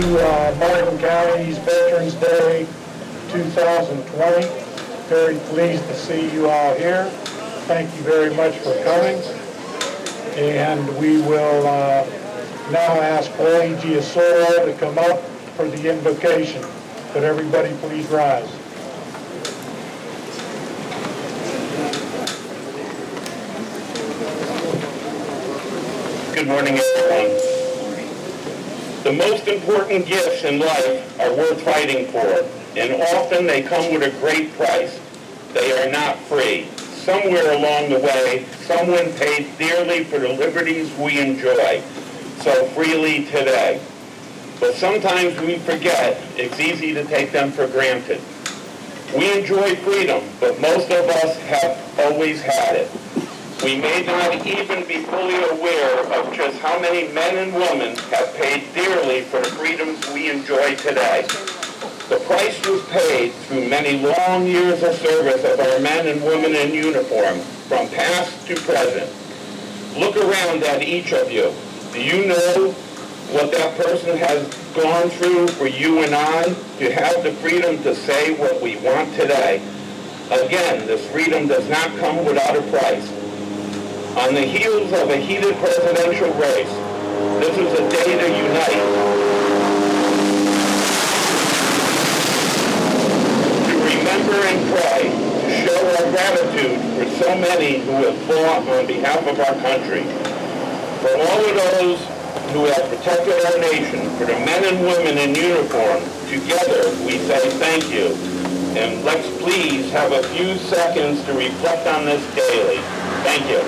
Martin County's Veterans Day 2020. Very pleased to see you all here. Thank you very much for coming. And we will now ask Jorge Giasoro to come up for the invocation. Could everybody please rise? Good morning, everyone. The most important gifts in life are worth fighting for, and often they come with a great price. They are not free. Somewhere along the way, someone paid dearly for the liberties we enjoy so freely today. But sometimes we forget it's easy to take them for granted. We enjoy freedom, but most of us have always had it. We may not even be fully aware of just how many men and women have paid dearly for the freedoms we enjoy today. The price was paid through many long years of service of our men and women in uniform, from past to present. Look around at each of you. Do you know what that person has gone through for you and I to have the freedom to say what we want today? Again, this freedom does not come without a price. On the heels of a heated presidential race, this is a day to unite, to remember and pray, to show our gratitude for so many who have fought on behalf of our country. For all of those who have protected our nation, for the men and women in uniform, together we say thank you. And let's please have a few seconds to reflect on this daily. Thank you.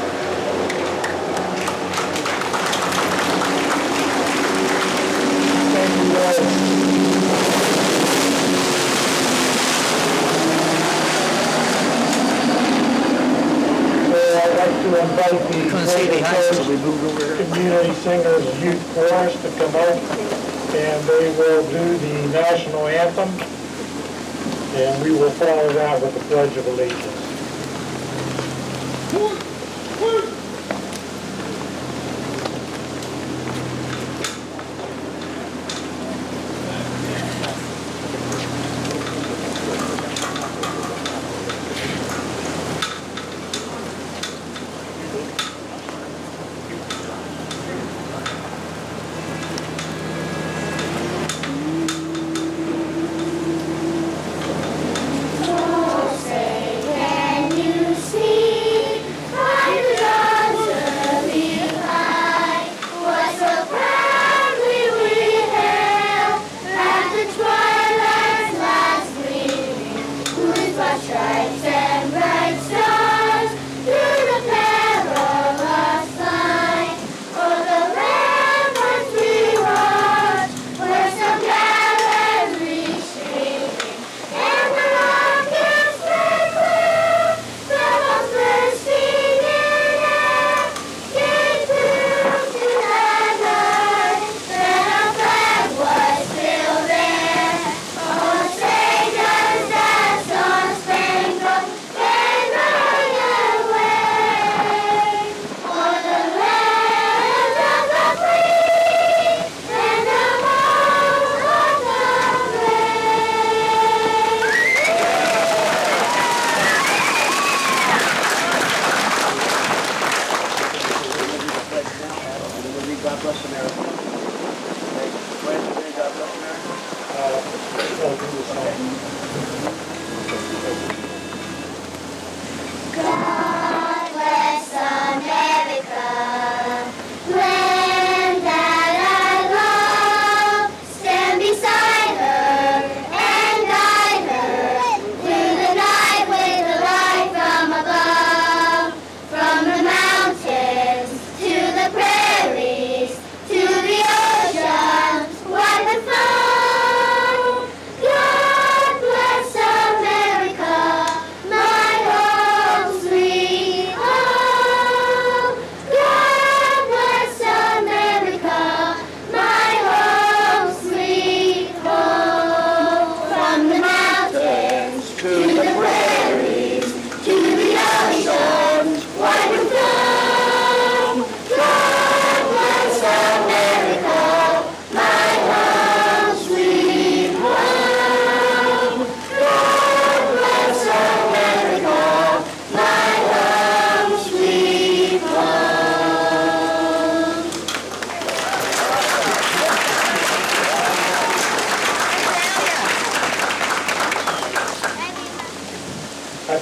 I'd like to invite the Community Singers Youth Chorus to come up, and they will do the national anthem, and we will follow that with the Pledge of Allegiance. God bless America.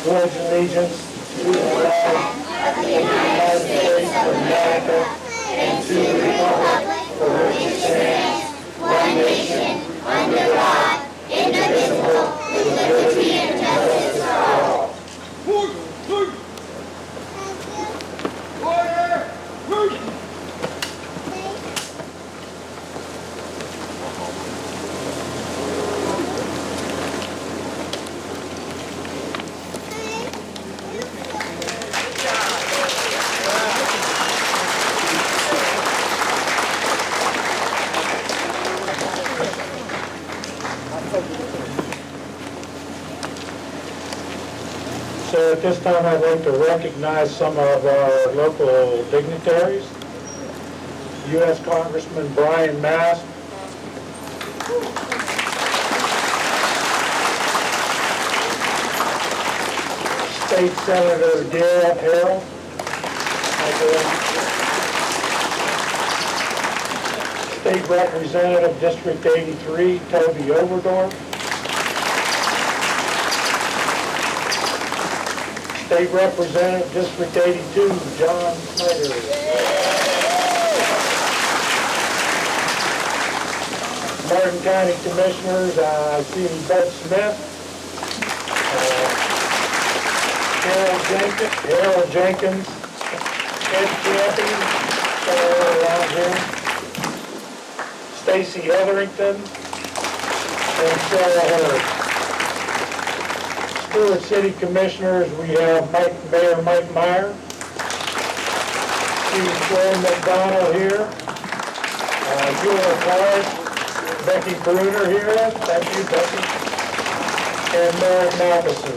pledge allegiance to the flag of the United States of America and to the republic for which it stands, one nation, under God, indivisible, with liberty and justice for all. So at this time, I'd like to recognize some of our local dignitaries. U.S. Congressman Brian Mast, State Senator Dale Harrell, State Representative District 83 Toby Oberdorf, State Representative District 82 John Snyder, Martin County Commissioners, I see Bud Smith, Harold Jenkins, Ed Champion, around here, Stacy Hetherington, and Sarah Hurd. Stewart City Commissioners, we have Mayor Mike Meyer, Steve Troy McDonald here, Julia Clark, Becky Bruner here, thank you Becky, and Mary Matheson.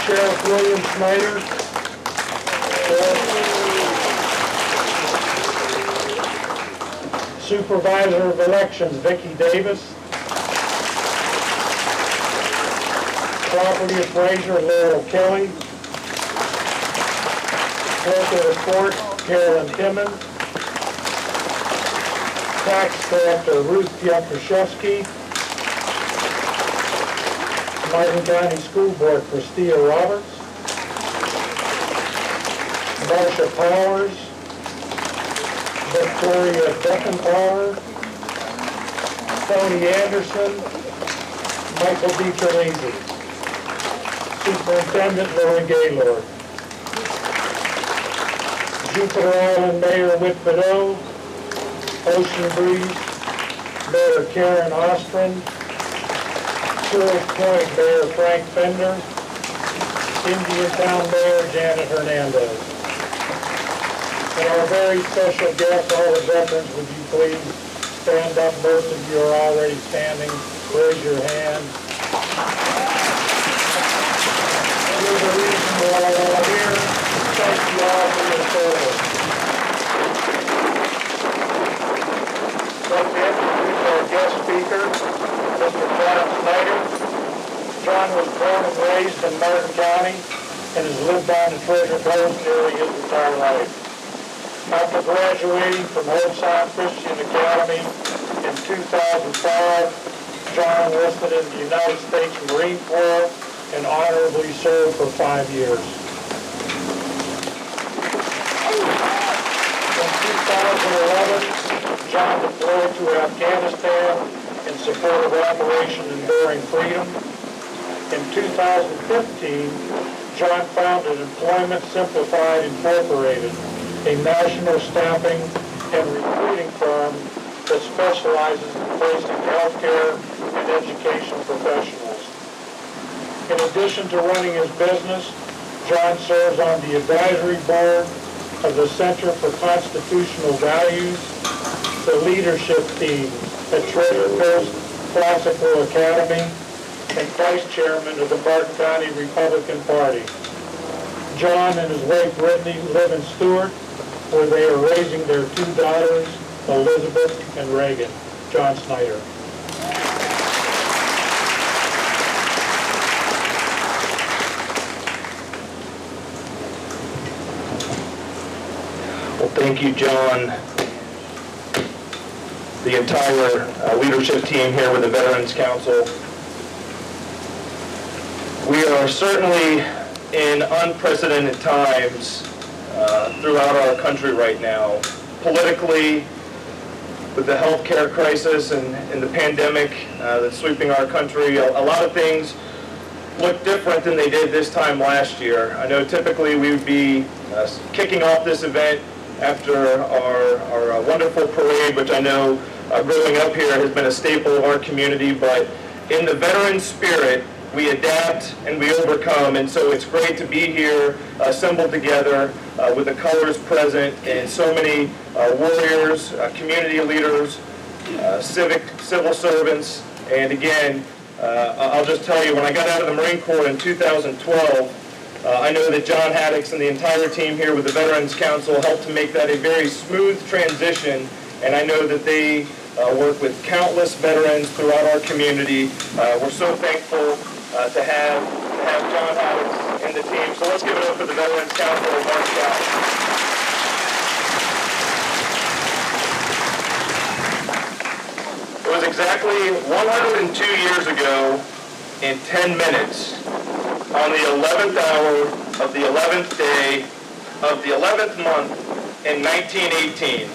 Sheriff William Snyder, Supervisor of Elections Vicki Davis, Property Appraiser Laurel Kelly, Clerk of the Court Carolyn Timmons, Tax Collector Ruth Pietraszewski, Martin County School Board Christia Roberts, Marcia Powers, Victoria Deckenpower, Tony Anderson, Michael DiTerlizzi, Superintendent Lori Gaylord, Jupiter Island Mayor Whit Bedeau, Ocean Breeze Mayor Karen Ostrom, Sewell's Point Mayor Frank Fender, Indian Town Mayor Janet Hernandez. And our very special guests, all the veterans, would you please stand up? Most of you are already standing. Raise your hand. You're the reason we're all here. Thank you all for your service. Let's introduce our guest speaker, Mr. John Snyder. John was born and raised in Martin County and has lived on the Treasure Coast nearly his entire life. After graduating from Hope Sound Christian Academy in 2005, John enlisted in the United States Marine Corps and honorably served for 5 years. In 2011, John deployed to Afghanistan in support of Operation Enduring Freedom. In 2015, John founded Employment Simplified Incorporated, a national staffing and recruiting firm that specializes in placing healthcare and education professionals. In addition to running his business, John serves on the advisory board of the Center for Constitutional Values, the leadership team at Treasure Coast Classical Academy, and vice chairman of the Martin County Republican Party. John and his wife Brittany live in Stewart, where they are raising their 2 daughters, Elizabeth and Reagan. John Snyder. Well, thank you, John. The entire leadership team here with the Veterans Council. We are certainly in unprecedented times throughout our country right now. Politically, with the healthcare crisis and the pandemic that's sweeping our country, a lot of things look different than they did this time last year. I know typically we would be kicking off this event after our wonderful parade, which I know growing up here has been a staple of our community, but in the veteran spirit, we adapt and we overcome, and so it's great to be here assembled together with the colors present and so many warriors, community leaders, civil servants, and again, I'll just tell you, when I got out of the Marine Corps in 2012, I know that John Haddix and the entire team here with the Veterans Council helped to make that a very smooth transition, and I know that they work with countless veterans throughout our community. We're so thankful to have John Haddix and the team. So let's give it up for the Veterans Council and Mark Scott. It was exactly 102 years ago in 10 minutes on the 11th hour of the 11th day of the 11th month in 1918.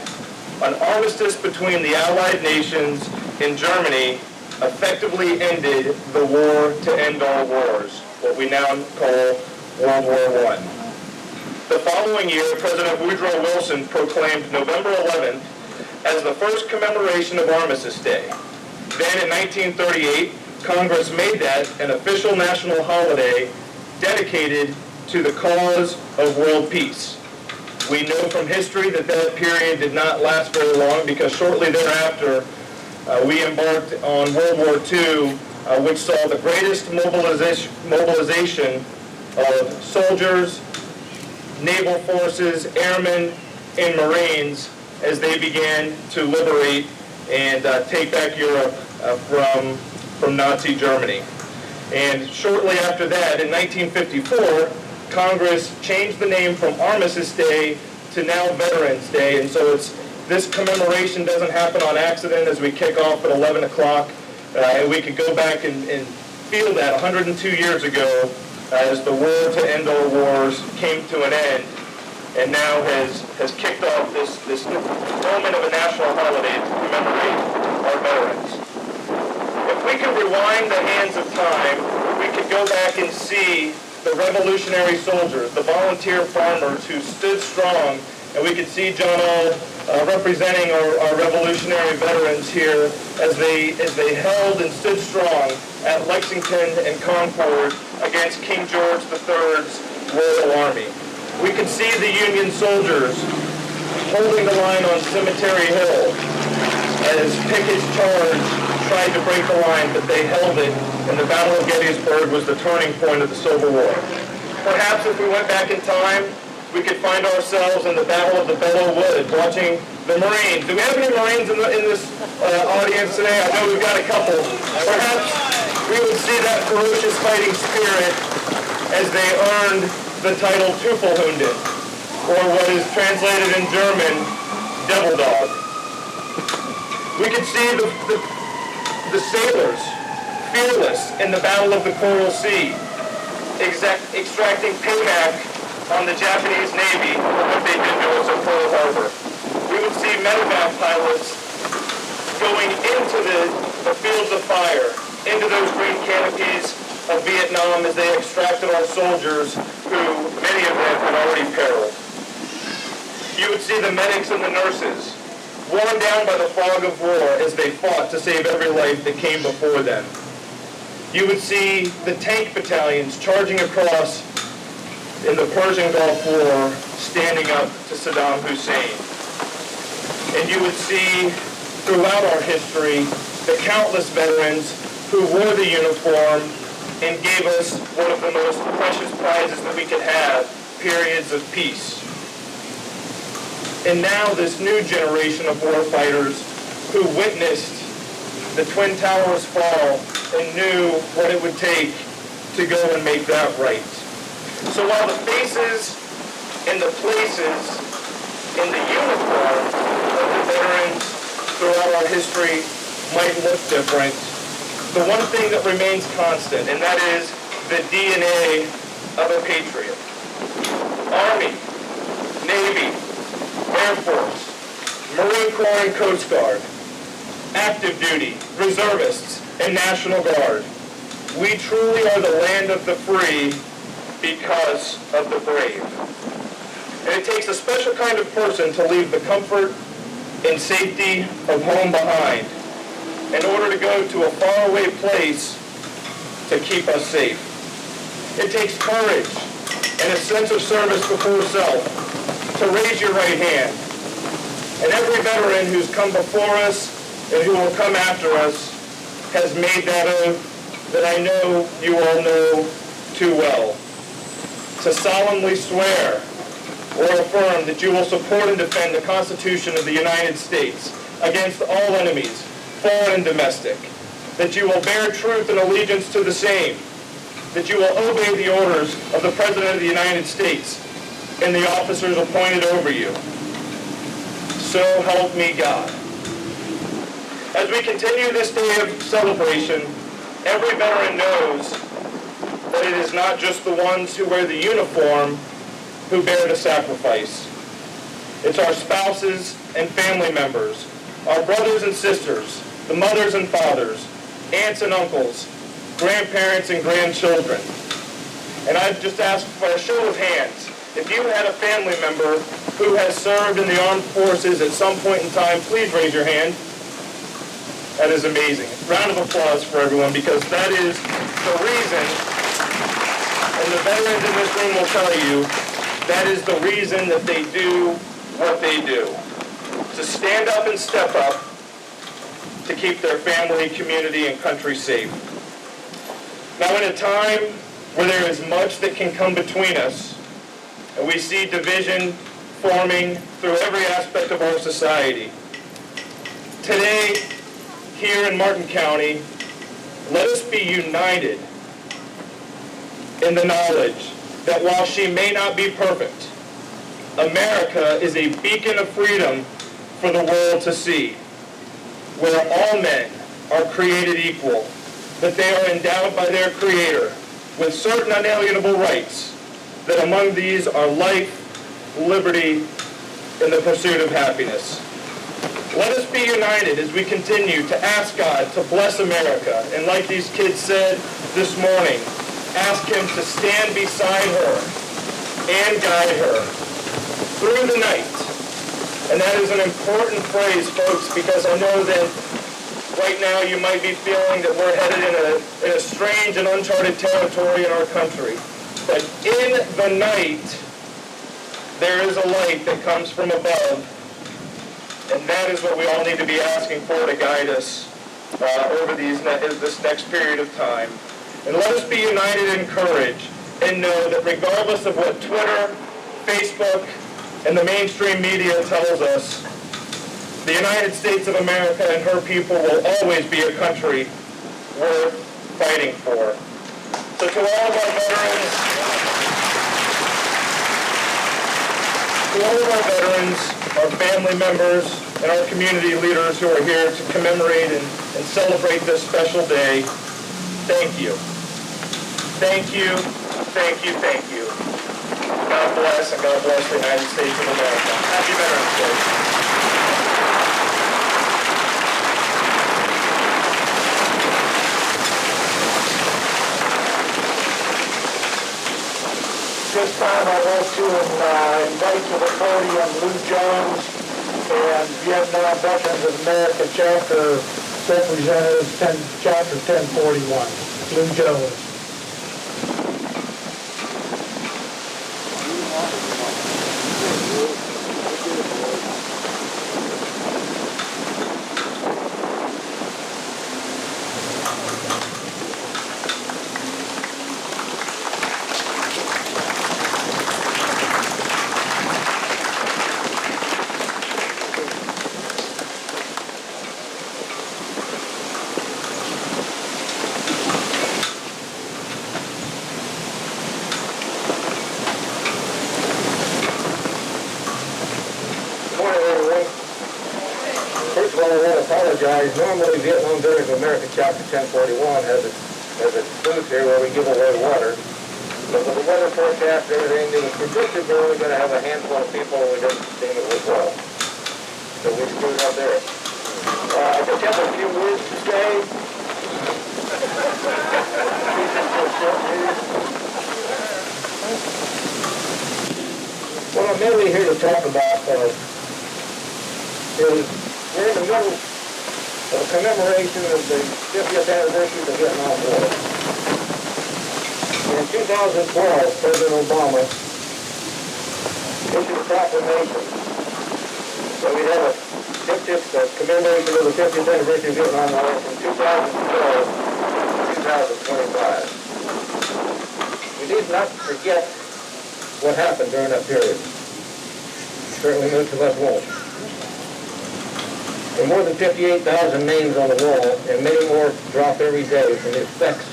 An armistice between the Allied nations in Germany effectively ended the war to end all wars, what we now call World War I. The following year, President Woodrow Wilson proclaimed November 11th as the first commemoration of Armistice Day. Then in 1938, Congress made that an official national holiday dedicated to the cause of world peace. We know from history that that period did not last very long, because shortly thereafter we embarked on World War II, which saw the greatest mobilization of soldiers, naval forces, airmen, and Marines as they began to liberate and take back Europe from Nazi Germany. And shortly after that, in 1954, Congress changed the name from Armistice Day to now Veterans Day, and so this commemoration doesn't happen on accident as we kick off at 11 o'clock, and we could go back and feel that 102 years ago as the war to end all wars came to an end, and now has kicked off this moment of a national holiday to commemorate our veterans. If we could rewind the hands of time, we could go back and see the revolutionary soldiers, the volunteer farmers who stood strong, and we could see John All representing our revolutionary veterans here as they held and stood strong at Lexington and Concord against King George III's Royal Army. We could see the Union soldiers holding the line on Cemetery Hill as Pickett's charge tried to break the line, but they held it, and the Battle of Gettysburg was the turning point of the Civil War. Perhaps if we went back in time, we could find ourselves in the Battle of the Belleau Wood, watching the Marines. Do we have any Marines in this audience today? I know we've got a couple. Perhaps we would see that ferocious fighting spirit as they earned the title Teufelhunde, or what is translated in German, Devil Dog. We could see the sailors, fearless in the Battle of the Coral Sea, extracting payback on the Japanese Navy for what they did to us at Pearl Harbor. We would see medevac pilots going into the fields of fire, into those green canopies of Vietnam as they extracted our soldiers, who many of them had already periled. You would see the medics and the nurses worn down by the fog of war as they fought to save every life that came before them. You would see the tank battalions charging across in the Persian Gulf War, standing up to Saddam Hussein. And you would see throughout our history the countless veterans who wore the uniform and gave us one of the most precious prizes that we could have, periods of peace. And now this new generation of warfighters who witnessed the Twin Towers fall and knew what it would take to go and make that right. So while the faces and the places and the uniform of the veterans throughout our history might look different, the one thing that remains constant, and that is the DNA of a patriot. Army, Navy, Air Force, Marine Corps and Coast Guard, active duty, reservists, and National Guard. We truly are the land of the free because of the brave. And it takes a special kind of person to leave the comfort and safety of home behind in order to go to a faraway place to keep us safe. It takes courage and a sense of service before self to raise your right hand. And every veteran who's come before us and who will come after us has made that oath that I know you all know too well. To solemnly swear or affirm that you will support and defend the Constitution of the United States against all enemies, foreign and domestic, that you will bear truth and allegiance to the same, that you will obey the orders of the President of the United States and the officers appointed over you. So help me God. As we continue this day of celebration, every veteran knows that it is not just the ones who wear the uniform who bear the sacrifice. It's our spouses and family members, our brothers and sisters, the mothers and fathers, aunts and uncles, grandparents and grandchildren. And I'd just ask for a show of hands. If you had a family member who has served in the armed forces at some point in time, please raise your hand. That is amazing. Round of applause for everyone, because that is the reason, and the veterans in this room will tell you, that is the reason that they do what they do. To stand up and step up to keep their family, community, and country safe. Now, in a time where there is much that can come between us, and we see division forming through every aspect of our society, today, here in Martin County, let us be united in the knowledge that while she may not be perfect, America is a beacon of freedom for the world to see, where all men are created equal, that they are endowed by their Creator with certain unalienable rights, that among these are life, liberty, and the pursuit of happiness. Let us be united as we continue to ask God to bless America, and like these kids said this morning, ask Him to stand beside her and guide her through the night. And that is an important phrase, folks, because I know that right now you might be feeling that we're headed in a strange and uncharted territory in our country. But in the night, there is a light that comes from above. And that is what we all need to be asking for to guide us over this next period of time. And let us be united in courage and know that regardless of what Twitter, Facebook, and the mainstream media tells us, the United States of America and her people will always be a country worth fighting for. So to all of our veterans, our family members, and our community leaders who are here to commemorate and celebrate this special day, thank you. Thank you, thank you, thank you. God bless, and God bless the United States of America. Happy Veterans Day. This time I'd like to invite to the podium Lou Jones and Vietnam Veterans of America Chapter Representative Chapter 1041. Lou Jones. First of all, I want to apologize. Normally, Vietnam Veterans of America Chapter 1041 has its there's a booth here where we give away water. But with the weather forecast and everything, it was predicted we were only going to have a handful of people, and we didn't seem it was well. So we screwed up there. I just have a few words to say. What I'm mainly here to talk about is we're in the middle of a commemoration of the 50th anniversary of the Vietnam War. In 2012, President Obama issued a proclamation that we have a 50th commemoration of the 50th anniversary of the Vietnam War from 2012 to 2025. We need not forget what happened during that period. Certainly most of us won't. There are more than 58,000 names on the wall, and many more drop every day from the effects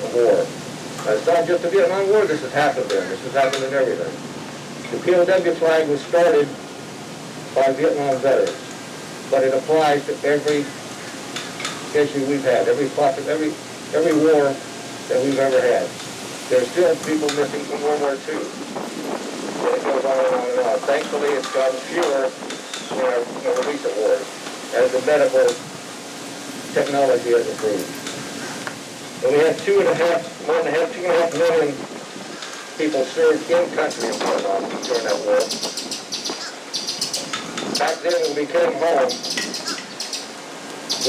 of war. It's not just the Vietnam War this has happened in. This has happened in everything. The POW flag was started by Vietnam veterans, but it applies to every issue we've had, every war that we've ever had. There's still people missing from World War II. And it goes on and on and on. Thankfully, it's gotten fewer in the recent wars, as the medical technology has improved. And we had 2.5 million people served in country in Vietnam during that war. Back then, when we came home,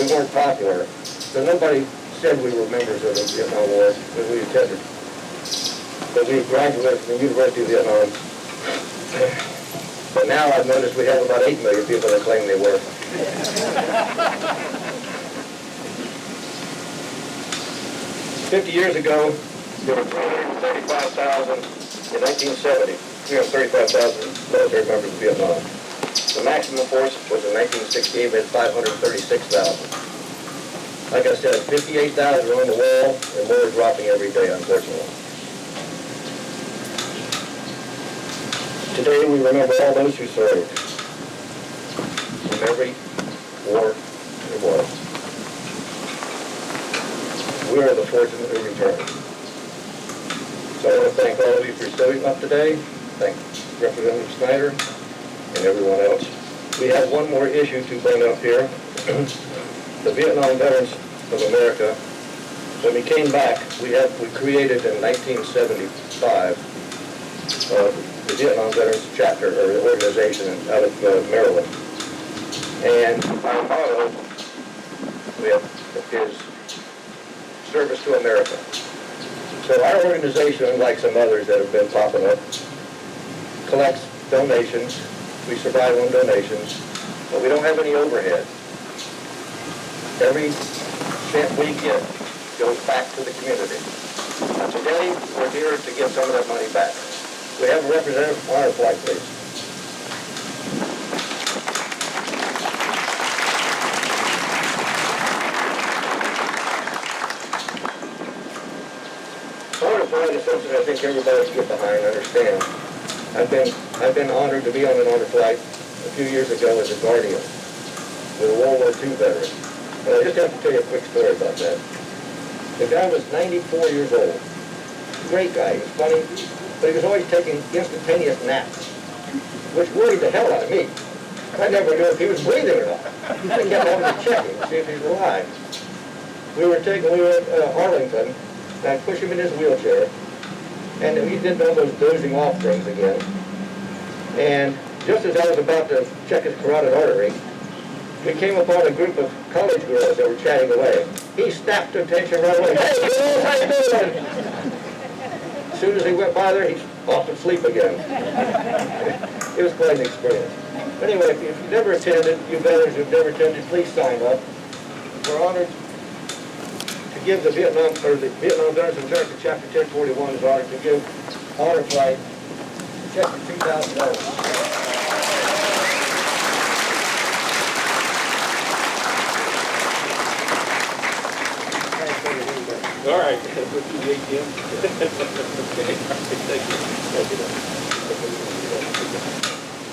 we weren't popular. So nobody said we were members of the Vietnam War when we attended. But we graduated from the University of Vietnam. But now I've noticed we have about 8 million people that claim they were. 50 years ago, there were 335,000 in 1970, 335,000 military members of Vietnam. The maximum force was in 1968, we had 536,000. Like I said, 58,000 are on the wall, and more are dropping every day, unfortunately. Today we remember all those who served from every war there was. We are the fortunate who returned. So I want to thank all of you for showing up today. Thank Representative Snyder and everyone else. We have one more issue to bring up here. The Vietnam Veterans of America, when we came back, we created in 1975 the Vietnam Veterans Chapter, or the organization out of Maryland. And our motto is service to America. So our organization, unlike some others that have been popping up, collects donations. We survive on donations, but we don't have any overhead. Every cent we get goes back to the community. Now today, we're here to give some of that money back. We have a representative on our flag, please. Honor flight is something I think everybody should get behind and understand. I've been honored to be on an honor flight a few years ago as a guardian with a World War II veteran. And I just have to tell you a quick story about that. The guy was 94 years old. Great guy. He was funny, but he was always taking instantaneous naps, which worried the hell out of me. I never knew if he was breathing or not. I kept having to check him to see if he was alive. We were at Arlington, and I pushed him in his wheelchair, and he did all those dozing off things again. And just as I was about to check his carotid artery, we came upon a group of college girls that were chatting away. He snapped to attention right away. Hey, girls, how you doing? As soon as he went by there, he's off to sleep again. It was quite an experience. Anyway, if you've never attended, you veterans who've never attended, please sign up. We're honored to give the Vietnam Veterans of America Chapter 1041 is honored to give honor flight check for $2,000. All right.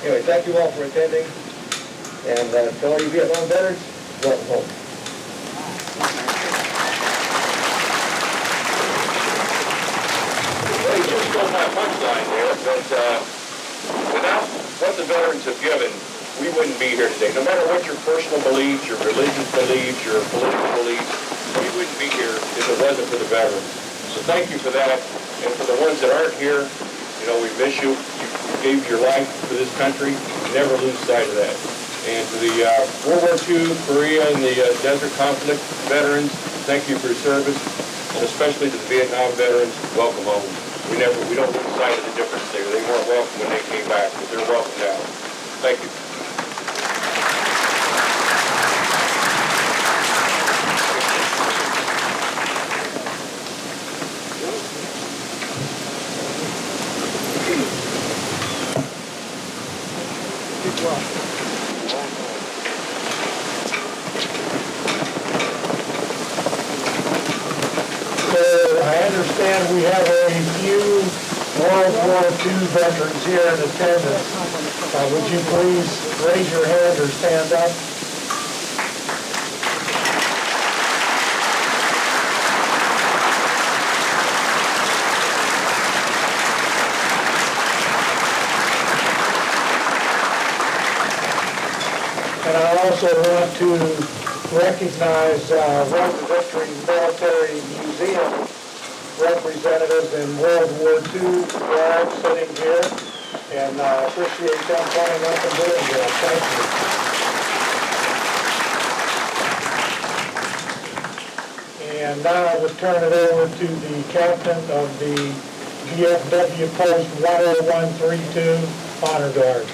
Anyway, thank you all for attending, and to all you Vietnam veterans, welcome home. that without what the veterans have given, we wouldn't be here today. No matter what your personal beliefs, your religious beliefs, your political beliefs, we wouldn't be here if it wasn't for the veterans. So thank you for that. And for the ones that aren't here, you know, we miss you. You gave your life for this country. Never lose sight of that. And to the World War II, Korea, and the Desert Conflict veterans, thank you for your service. And especially to the Vietnam veterans, welcome home. We don't lose sight of the difference there. They weren't welcome when they came back, but they're welcome now. Thank you. I understand we have a few World War II veterans here in attendance. Would you please raise your hand or stand up? And I also want to recognize Road to Victory Military Museum representatives in World War II. They're all sitting here, and I appreciate them coming up and doing that. Thank you. And now I would turn it over to the captain of the VFW Post 10132 Honor Guard.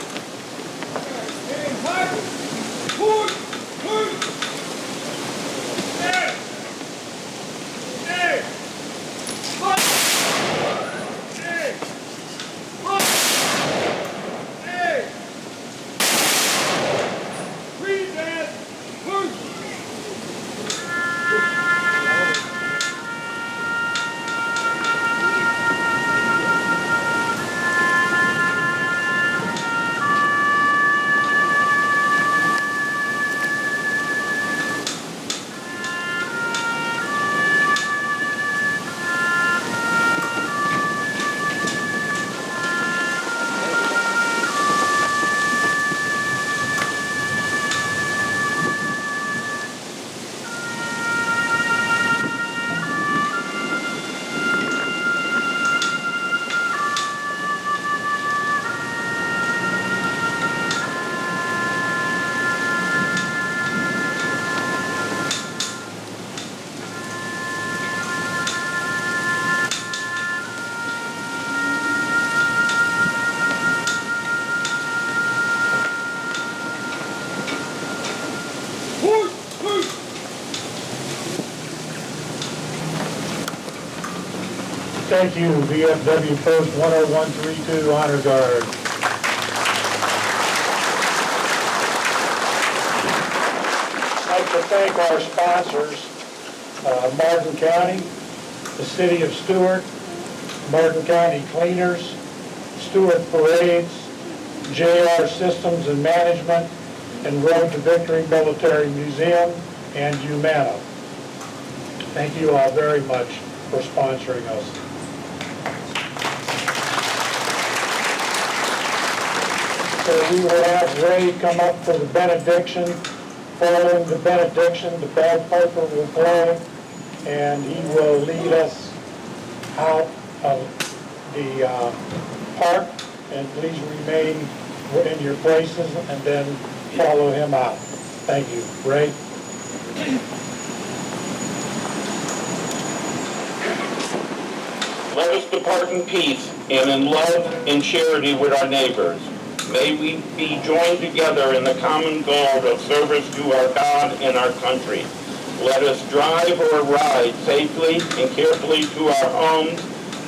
Thank you, VFW Post 10132 Honor Guard. I'd like to thank our sponsors, Martin County, the City of Stuart, Martin County Cleaners, Stuart Parades, JR Systems and Management, and Road to Victory Military Museum, and Humana. Thank you all very much for sponsoring us. So we will have Ray come up for the benediction. Following the benediction, the bagpiper will play, and he will lead us out of the park. And please remain in your places and then follow him out. Thank you. Ray? Let us depart in peace and in love and charity with our neighbors. May we be joined together in the common goal of service to our God and our country. Let us drive or ride safely and carefully to our homes,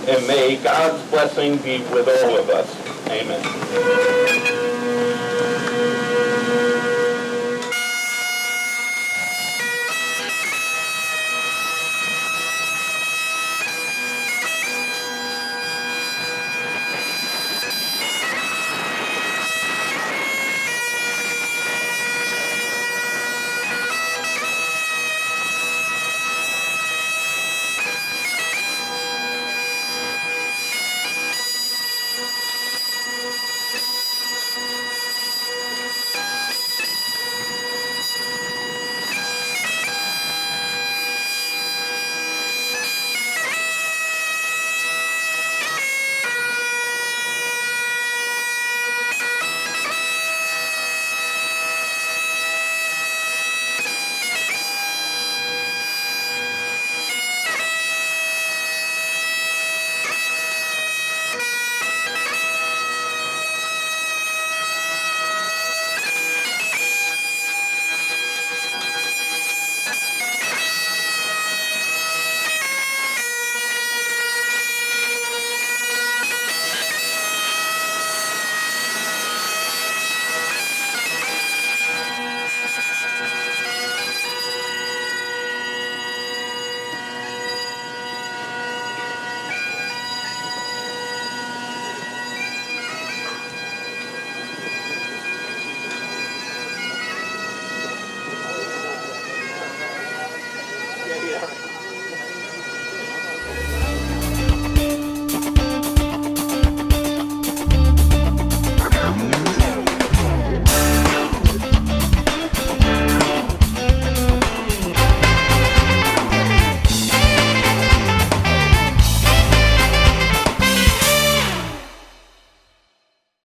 and may God's blessing be with all of us. Amen.